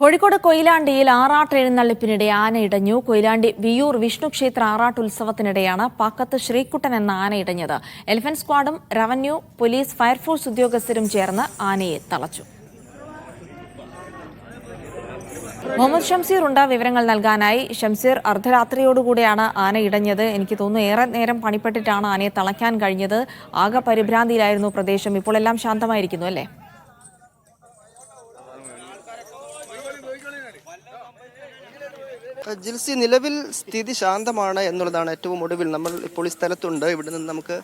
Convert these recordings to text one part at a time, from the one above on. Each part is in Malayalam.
കോഴിക്കോട് കൊയിലാണ്ടിയിൽ ആറാട്ട് എഴുന്നള്ളിപ്പിനിടെ ആന ഇടഞ്ഞു. കൊയിലാണ്ടി വിയൂർ വിഷ്ണു ക്ഷേത്ര ആറാട്ട് ഉത്സവത്തിനിടെയാണ് പാക്കത്ത് ശ്രീകുട്ടൻ എന്ന ആന ഇടഞ്ഞത്. എലിഫന്റ് സ്ക്വാഡും റവന്യൂ, പോലീസ്, ഫയർഫോഴ്സ് ഉദ്യോഗസ്ഥരും ചേർന്ന് ആനയെ തളച്ചു. മുഹമ്മദ് ഷംസീർ ഉണ്ട് വിവരങ്ങൾ നൽകാനായി. ഷംസീർ, അർദ്ധരാത്രിയോടുകൂടിയാണ് ആന ഇടഞ്ഞത്. എനിക്ക് തോന്നുന്നു ഏറെ നേരം പണിപ്പെട്ടിട്ടാണ് ആനയെ തളയ്ക്കാൻ കഴിഞ്ഞത്. ആകെ പരിഭ്രാന്തിയിലായിരുന്നു പ്രദേശം. ഇപ്പോൾ എല്ലാം ശാന്തമായിരിക്കുന്നു അല്ലേ? ജിൽസി, നിലവിൽ സ്ഥിതി ശാന്തമാണ് എന്നുള്ളതാണ് ഏറ്റവും ഒടുവിൽ നമ്മൾ ഇപ്പോൾ ഈ സ്ഥലത്തുണ്ട്. ഇവിടെ നിന്ന് നമുക്ക്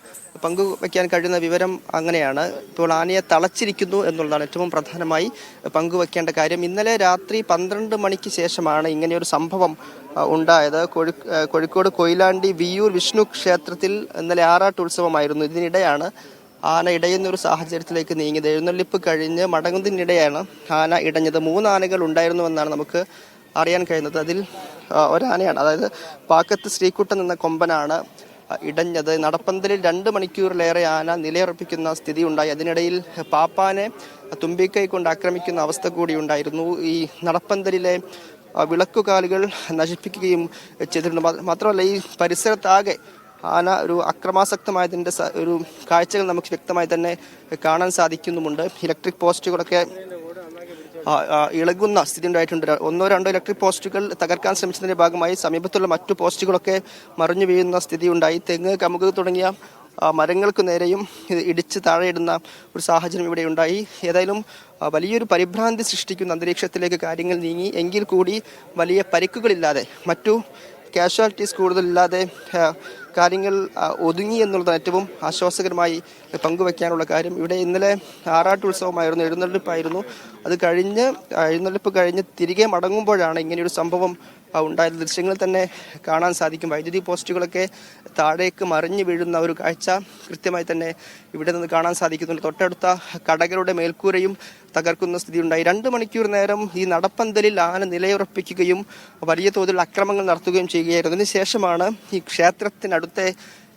പങ്കുവയ്ക്കാൻ കഴിയുന്ന വിവരം അങ്ങനെയാണ്. ഇപ്പോൾ ആനയെ തളച്ചിരിക്കുന്നു എന്നുള്ളതാണ് ഏറ്റവും പ്രധാനമായി പങ്കുവയ്ക്കേണ്ട കാര്യം. ഇന്നലെ രാത്രി 12 മണിക്ക് ശേഷമാണ് ഇങ്ങനെയൊരു സംഭവം ഉണ്ടായത്. കോഴിക്കോട് കൊയിലാണ്ടി വിയൂർ വിഷ്ണു ക്ഷേത്രത്തിൽ ഇന്നലെ ആറാട്ട് ഉത്സവമായിരുന്നു. ഇതിനിടെയാണ് ആന ഇടയുന്നൊരു സാഹചര്യത്തിലേക്ക് നീങ്ങിയത്. എഴുന്നള്ളിപ്പ് കഴിഞ്ഞ് മടങ്ങുന്നതിനിടെയാണ് ആന ഇടഞ്ഞത്. 3 ആനകൾ ഉണ്ടായിരുന്നുവെന്നാണ് നമുക്ക് അറിയാൻ കഴിയുന്നത്. അതിൽ ഒരാനയാണ്, അതായത് പാക്കത്ത് ശ്രീകുട്ടൻ എന്ന കൊമ്പനാണ് ഇടഞ്ഞത്. നടപ്പന്തലിൽ 2 മണിക്കൂറിലേറെ ആന നിലയുറപ്പിക്കുന്ന സ്ഥിതി ഉണ്ടായി. അതിനിടയിൽ പാപ്പാനെ തുമ്പിക്കൈ കൊണ്ട് ആക്രമിക്കുന്ന അവസ്ഥ കൂടി ഉണ്ടായിരുന്നു. ഈ നടപ്പന്തലിലെ വിളക്കുകാലുകൾ നശിപ്പിക്കുകയും ചെയ്തിട്ടുണ്ട്. മാത്രമല്ല, ഈ പരിസരത്താകെ ആന ഒരു അക്രമാസക്തമായതിൻ്റെ ഒരു കാഴ്ചകൾ നമുക്ക് വ്യക്തമായി തന്നെ കാണാൻ സാധിക്കുന്നുമുണ്ട്. ഇലക്ട്രിക് പോസ്റ്റുകളൊക്കെ ഇളകുന്ന സ്ഥിതി ഉണ്ടായിട്ടുണ്ട്. 1-2 ഇലക്ട്രിക് പോസ്റ്റുകൾ തകർക്കാൻ ശ്രമിച്ചതിന്റെ ഭാഗമായി സമീപത്തുള്ള മറ്റു പോസ്റ്റുകളൊക്കെ മറിഞ്ഞു വീഴുന്ന സ്ഥിതി ഉണ്ടായി. തെങ്ങ്, കമുക് തുടങ്ങിയ മരങ്ങൾക്ക് നേരെയും ഇടിച്ച് താഴെയിടുന്ന ഒരു സാഹചര്യം ഇവിടെ ഉണ്ടായി. ഏതായാലും വലിയൊരു പരിഭ്രാന്തി സൃഷ്ടിക്കുന്ന അന്തരീക്ഷത്തിലേക്ക് കാര്യങ്ങൾ നീങ്ങി. എങ്കിൽ കൂടി വലിയ പരിക്കുകളില്ലാതെ, മറ്റു കാഷ്വാലിറ്റീസ് കൂടുതലില്ലാതെ കാര്യങ്ങൾ ഒതുങ്ങി എന്നുള്ളതാണ് ഏറ്റവും ആശ്വാസകരമായി പങ്കുവയ്ക്കാനുള്ള കാര്യം. ഇവിടെ ഇന്നലെ ആറാട്ട് ഉത്സവമായിരുന്നു, എഴുന്നള്ളിപ്പായിരുന്നു. എഴുന്നള്ളിപ്പ് കഴിഞ്ഞ് തിരികെ മടങ്ങുമ്പോഴാണ് ഇങ്ങനെയൊരു സംഭവം ഉണ്ടായത്. ദൃശ്യങ്ങളിൽ തന്നെ കാണാൻ സാധിക്കും. വൈദ്യുതി പോസ്റ്റുകളൊക്കെ താഴേക്ക് മറിഞ്ഞു വീഴുന്ന ഒരു കാഴ്ച കൃത്യമായി തന്നെ ഇവിടെ നിന്ന് കാണാൻ സാധിക്കുന്നുണ്ട്. തൊട്ടടുത്ത കടകളുടെ മേൽക്കൂരയും തകർക്കുന്ന സ്ഥിതി ഉണ്ടായി. 2 മണിക്കൂർ നേരം ഈ നടപ്പന്തലിൽ ആന നിലയുറപ്പിക്കുകയും വലിയ തോതിൽ അക്രമങ്ങൾ നടത്തുകയും ചെയ്യുകയായിരുന്നു. അതിനുശേഷമാണ് ഈ ക്ഷേത്രത്തിനടുത്തെ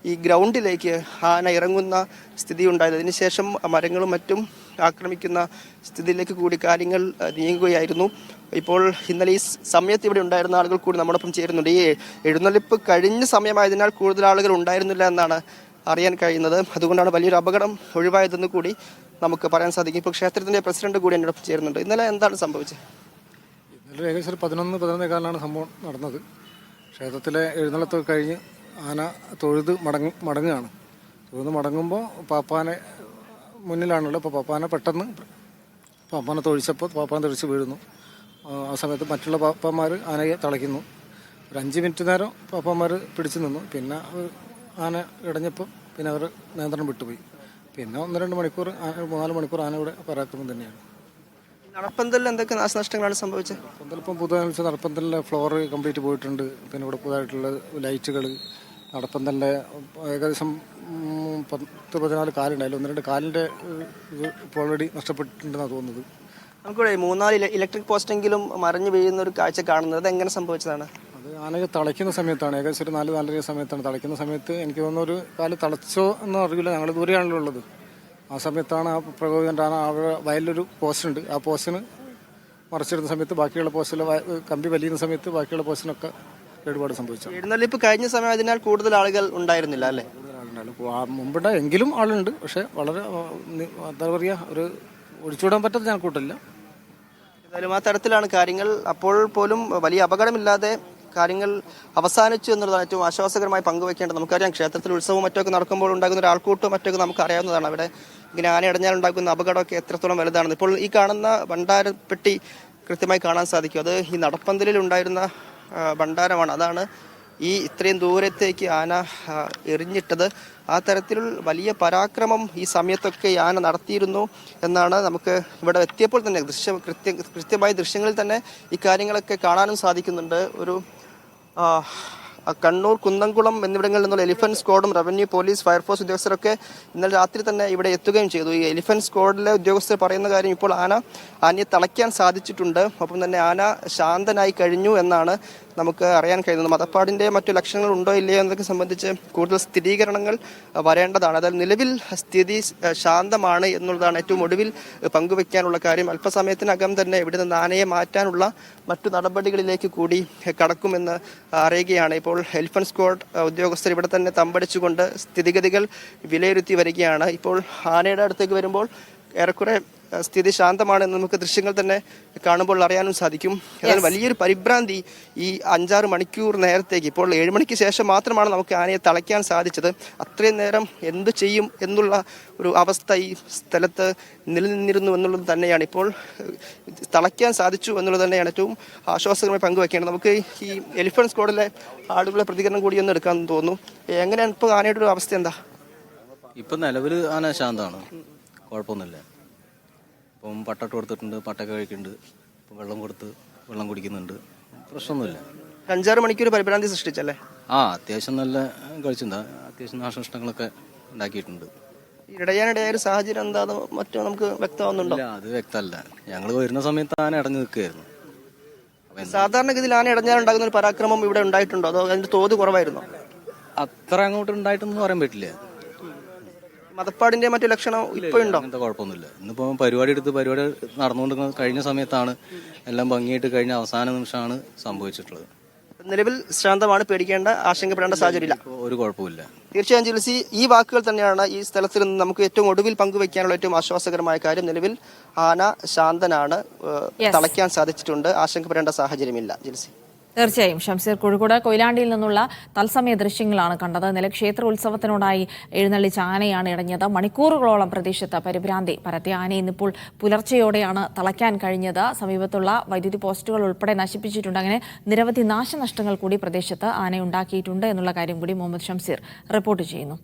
ഈ ഗ്രൗണ്ടിലേക്ക് ആന ഇറങ്ങുന്ന സ്ഥിതി ഉണ്ടായത്. അതിനുശേഷം മരങ്ങളും മറ്റും ആക്രമിക്കുന്ന സ്ഥിതിയിലേക്ക് കൂടി കാര്യങ്ങൾ നീങ്ങുകയായിരുന്നു. ഇപ്പോൾ ഇന്നലെ ഈ സമയത്ത് ഇവിടെ ഉണ്ടായിരുന്ന ആളുകൾ കൂടി നമ്മോടൊപ്പം ചേരുന്നുണ്ട്. ഈ എഴുന്നള്ളിപ്പ് കഴിഞ്ഞ സമയമായതിനാൽ കൂടുതൽ ആളുകൾ ഉണ്ടായിരുന്നില്ല എന്നാണ് അറിയാൻ കഴിയുന്നത്. അതുകൊണ്ടാണ് വലിയൊരു അപകടം ഒഴിവായതെന്ന് കൂടി നമുക്ക് പറയാൻ സാധിക്കും. ഇപ്പോൾ ക്ഷേത്രത്തിന്റെ പ്രസിഡന്റ് കൂടി എന്നോടൊപ്പം ചേരുന്നുണ്ട്. ഇന്നലെ എന്താണ് സംഭവിച്ചത്? ഇന്നലെ ഏകദേശം 11-11:15 സംഭവം നടന്നത്. ക്ഷേത്രത്തിലെ എഴുന്നള്ളത്ത് കഴിഞ്ഞ് ആന തൊഴുത് മടങ്ങുകയാണ്. തൊഴുത് മടങ്ങുമ്പോൾ പാപ്പാനെ മുന്നിലാണുള്ളത്. അപ്പോൾ പാപ്പാനെ പെട്ടെന്ന് പാപ്പാനെ തൊഴിച്ച് വീഴുന്നു. ആ സമയത്ത് മറ്റുള്ള പാപ്പാന്മാർ ആനയെ തളയ്ക്കുന്നു. ഒരു 5 മിനിറ്റ് നേരം പാപ്പാന്മാർ പിടിച്ചു നിന്നു. പിന്നെ ആന ഇടഞ്ഞപ്പോൾ പിന്നെ അവർ നിയന്ത്രണം വിട്ടുപോയി. പിന്നെ 1-2 മണിക്കൂർ 3-4 മണിക്കൂർ ആന ഇവിടെ പരാക്രമം തന്നെയാണ്. നടപ്പന്തലിൽ എന്തൊക്കെ നാശനഷ്ടങ്ങളാണ് സംഭവിച്ചത്? നടപ്പന്തലിപ്പം പുതുതായി നടപ്പന്തലിലെ ഫ്ലോർ കംപ്ലീറ്റ് പോയിട്ടുണ്ട്. പിന്നെ ഇവിടെ പുതുതായിട്ടുള്ള ലൈറ്റുകൾ, നടപ്പന്തലിൻ്റെ ഏകദേശം 10-14 കാലുണ്ടായാലും 1-2 കാലിൻ്റെ ഇത് ഇപ്പോൾ ഓൾറെഡി നഷ്ടപ്പെട്ടിട്ടുണ്ടെന്നാണ് തോന്നുന്നത്. നമുക്കിവിടെ 3-4 ഇലക്ട്രിക് പോസ്റ്റെങ്കിലും മറിഞ്ഞു വീഴുന്ന ഒരു കാഴ്ച കാണുന്നത് എങ്ങനെ സംഭവിച്ചതാണ്? അത് ആനയെ തളയ്ക്കുന്ന സമയത്താണ്. ഏകദേശം ഒരു 4-4:30 സമയത്താണ് തളയ്ക്കുന്ന സമയത്ത്. എനിക്ക് തോന്നുന്ന ഒരു കാല് തളച്ചോ എന്നും അറിയില്ല. ഞങ്ങൾ ദൂരെയാണല്ലോ ഉള്ളത്. ആ സമയത്താണ് ആ പ്രകോപിതൻ്റെ ആന അവിടെ വയലിലൊരു പോസ്റ്റുണ്ട്. ആ പോസ്റ്റിന് മറിച്ചിടുന്ന സമയത്ത് ബാക്കിയുള്ള പോസ്റ്റിലെ കമ്പി വലിയുന്ന സമയത്ത് ബാക്കിയുള്ള പോസ്റ്റിനൊക്കെ കേടുപാട് സംഭവിച്ചു. എഴുന്നള്ളിപ്പ് കഴിഞ്ഞ സമയം അതിനാൽ കൂടുതൽ ആളുകൾ ഉണ്ടായിരുന്നില്ല അല്ലേ? മുമ്പുണ്ട എങ്കിലും ആളുണ്ട്. പക്ഷെ വളരെ എന്താ പറയുക, ഒരു ഒഴിച്ചുവിടാൻ പറ്റാത്ത ജനക്കൂട്ടില്ല. ഏതായാലും ആ തരത്തിലാണ് കാര്യങ്ങൾ. അപ്പോൾ പോലും വലിയ അപകടമില്ലാതെ കാര്യങ്ങൾ അവസാനിച്ചു എന്നുള്ളതാണ് ഏറ്റവും ആശ്വാസകരമായി പങ്കുവെക്കേണ്ടത്. നമുക്കറിയാം, ക്ഷേത്രത്തിൽ ഉത്സവവും മറ്റൊക്കെ നടക്കുമ്പോൾ ഉണ്ടാകുന്ന ഒരു ആൾക്കൂട്ടും മറ്റൊക്കെ നമുക്ക് അറിയാവുന്നതാണ്. അവിടെ ഇങ്ങനെ ആന ഇടഞ്ഞാൽ ഉണ്ടാകുന്ന അപകടമൊക്കെ എത്രത്തോളം വലുതാണെന്ന് ഇപ്പോൾ ഈ കാണുന്ന ഭണ്ഡാരപ്പെട്ടി കൃത്യമായി കാണാൻ സാധിക്കും. അത് ഈ നടപ്പന്തലിൽ ഉണ്ടായിരുന്ന ഭണ്ഡാരമാണ്. അതാണ് ഈ ഇത്രയും ദൂരത്തേക്ക് ആന എറിഞ്ഞിട്ടത്. ആ തരത്തിലുള്ള വലിയ പരാക്രമം ഈ സമയത്തൊക്കെ ഈ ആന നടത്തിയിരുന്നു എന്നാണ് നമുക്ക് ഇവിടെ എത്തിയപ്പോൾ തന്നെ കൃത്യമായ ദൃശ്യങ്ങളിൽ തന്നെ ഈ കാര്യങ്ങളൊക്കെ കാണാനും സാധിക്കുന്നുണ്ട്. ഒരു കണ്ണൂർ, കുന്നംകുളം എന്നിവിടങ്ങളിൽ നിന്നുള്ള എലിഫന്റ് സ്ക്വാഡും റവന്യൂ, പോലീസ്, ഫയർഫോഴ്സ് ഉദ്യോഗസ്ഥരൊക്കെ ഇന്നലെ രാത്രി തന്നെ ഇവിടെ എത്തുകയും ചെയ്തു. ഈ എലിഫന്റ് സ്ക്വാഡിലെ ഉദ്യോഗസ്ഥർ പറയുന്ന കാര്യം ഇപ്പോൾ ആനയെ തളയ്ക്കാൻ സാധിച്ചിട്ടുണ്ട്. ഒപ്പം തന്നെ ആന ശാന്തനായി കഴിഞ്ഞു എന്നാണ് നമുക്ക് അറിയാൻ കഴിയുന്നത്. മതപ്പാടിൻ്റെ മറ്റു ലക്ഷണങ്ങൾ ഉണ്ടോ ഇല്ലയോ എന്നതൊക്കെ സംബന്ധിച്ച് കൂടുതൽ സ്ഥിരീകരണങ്ങൾ വരേണ്ടതാണ്. അതായത് നിലവിൽ സ്ഥിതി ശാന്തമാണ് എന്നുള്ളതാണ് ഏറ്റവും ഒടുവിൽ പങ്കുവെക്കാനുള്ള കാര്യം. അല്പസമയത്തിനകം തന്നെ ഇവിടെ നിന്ന് ആനയെ മാറ്റാനുള്ള മറ്റു നടപടികളിലേക്ക് കൂടി കടക്കുമെന്ന് അറിയുകയാണ്. ഇപ്പോൾ എലിഫന്റ് സ്ക്വാഡ് ഉദ്യോഗസ്ഥർ ഇവിടെ തന്നെ തമ്പടിച്ചുകൊണ്ട് സ്ഥിതിഗതികൾ വിലയിരുത്തി വരികയാണ്. ഇപ്പോൾ ആനയുടെ അടുത്തേക്ക് വരുമ്പോൾ ഏറെക്കുറെ സ്ഥിതി ശാന്തമാണെന്ന് നമുക്ക് ദൃശ്യങ്ങൾ തന്നെ കാണുമ്പോൾ അറിയാനും സാധിക്കും. എന്നാൽ വലിയൊരു പരിഭ്രാന്തി ഈ 5-6 മണിക്കൂർ നേരത്തേക്ക്, ഇപ്പോൾ 7 മണിക്ക് ശേഷം മാത്രമാണ് നമുക്ക് ആനയെ തളയ്ക്കാൻ സാധിച്ചത്. അത്രയും നേരം എന്ത് ചെയ്യും എന്നുള്ള ഒരു അവസ്ഥ ഈ സ്ഥലത്ത് നിലനിന്നിരുന്നു എന്നുള്ളത് തന്നെയാണ്. ഇപ്പോൾ തളയ്ക്കാൻ സാധിച്ചു എന്നുള്ളത് തന്നെയാണ് ഏറ്റവും ആശ്വാസകരമായി പങ്കുവെക്കേണ്ടത്. നമുക്ക് ഈ എലിഫന്റ് സ്ക്വാഡിലെ ആളുകളുടെ പ്രതികരണം കൂടി ഒന്ന് എടുക്കാമെന്ന് തോന്നുന്നു. എങ്ങനെയാണ് ഇപ്പോൾ ആനയുടെ ഒരു അവസ്ഥ? എന്താ ഇപ്പം നിലവിൽ ആന ശാന്തമാണ്, കുഴപ്പമൊന്നുമില്ല. ഇപ്പം പട്ടട്ട് കൊടുത്തിട്ടുണ്ട്, പട്ടൊക്കെ കഴിക്കുന്നുണ്ട്, ഇപ്പം വെള്ളം കുടിക്കുന്നുണ്ട്, പ്രശ്നമൊന്നുമില്ല. 5-6 മണിക്കൂർ പരിഭ്രാന്തി സൃഷ്ടിച്ചല്ലേ? അത്യാവശ്യം നല്ല കഴിച്ചിട്ടുണ്ട്, അത്യാവശ്യം നാശനഷ്ടങ്ങളൊക്കെ ഉണ്ടാക്കിയിട്ടുണ്ട്. ഇടയാനിടയായ ഒരു സാഹചര്യം എന്താണോ മറ്റോ നമുക്ക് വ്യക്തമാവുന്നുണ്ടോ? അത് വ്യക്തമല്ല. ഞങ്ങൾ വരുന്ന സമയത്ത് ആന അടഞ്ഞു നിൽക്കുകയായിരുന്നു. സാധാരണഗതിയിൽ ആന ഇടഞ്ഞാലുണ്ടാകുന്ന ഒരു പരാക്രമം ഇവിടെ ഉണ്ടായിട്ടുണ്ടോ, അതോ അതിന്റെ തോത് കുറവായിരുന്നോ? അത്ര അങ്ങോട്ട് ഉണ്ടായിട്ടൊന്നും പറയാൻ പറ്റില്ല. മതപ്പാടിന്റെ മറ്റു ലക്ഷണം ഇപ്പോഴുണ്ടോ? അങ്ങനത്തെ കുഴപ്പമൊന്നുമില്ല. ഇന്നിപ്പോ പരിപാടി നടന്നുകൊണ്ട് കഴിഞ്ഞ സമയത്താണ് എല്ലാം ഭംഗിയായിട്ട് കഴിഞ്ഞ അവസാന നിമിഷമാണ് സംഭവിച്ചിട്ടുള്ളത്. നിലവിൽ ശാന്തമാണ്, പേടിക്കേണ്ട, ആശങ്കപ്പെടേണ്ട സാഹചര്യമില്ല, ഒരു കുഴപ്പമില്ല. തീർച്ചയായും ജിൽസി, ഈ വാക്കുകൾ തന്നെയാണ് ഈ സ്ഥലത്തിൽ നിന്ന് നമുക്ക് ഏറ്റവും ഒടുവിൽ പങ്കുവെക്കാനുള്ള ഏറ്റവും ആശ്വാസകരമായ കാര്യം. നിലവിൽ ആന ശാന്തനാണ്, തളയ്ക്കാൻ സാധിച്ചിട്ടുണ്ട്, ആശങ്കപ്പെടേണ്ട സാഹചര്യമില്ല. ജിൽസി, തീർച്ചയായും ഷംസീർ, കോഴിക്കോട് കൊയിലാണ്ടിയിൽ നിന്നുള്ള തത്സമയ ദൃശ്യങ്ങളാണ് കണ്ടത്. ഇന്നലെ ക്ഷേത്ര ഉത്സവത്തിനോടായി എഴുന്നള്ളിച്ച ആനയാണ് ഇടഞ്ഞത്. മണിക്കൂറുകളോളം പ്രദേശത്ത് പരിഭ്രാന്തി പരത്തിയ ആനയെ ഇന്നിപ്പോൾ പുലർച്ചെയോടെയാണ് തളയ്ക്കാൻ കഴിഞ്ഞത്. സമീപത്തുള്ള വൈദ്യുതി പോസ്റ്റുകൾ ഉൾപ്പെടെ നശിപ്പിച്ചിട്ടുണ്ട്. അങ്ങനെ നിരവധി നാശനഷ്ടങ്ങൾ കൂടി പ്രദേശത്ത് ആനയുണ്ടാക്കിയിട്ടുണ്ട് എന്നുള്ള കാര്യം കൂടി മുഹമ്മദ് ഷംസീർ റിപ്പോർട്ട് ചെയ്യുന്നു.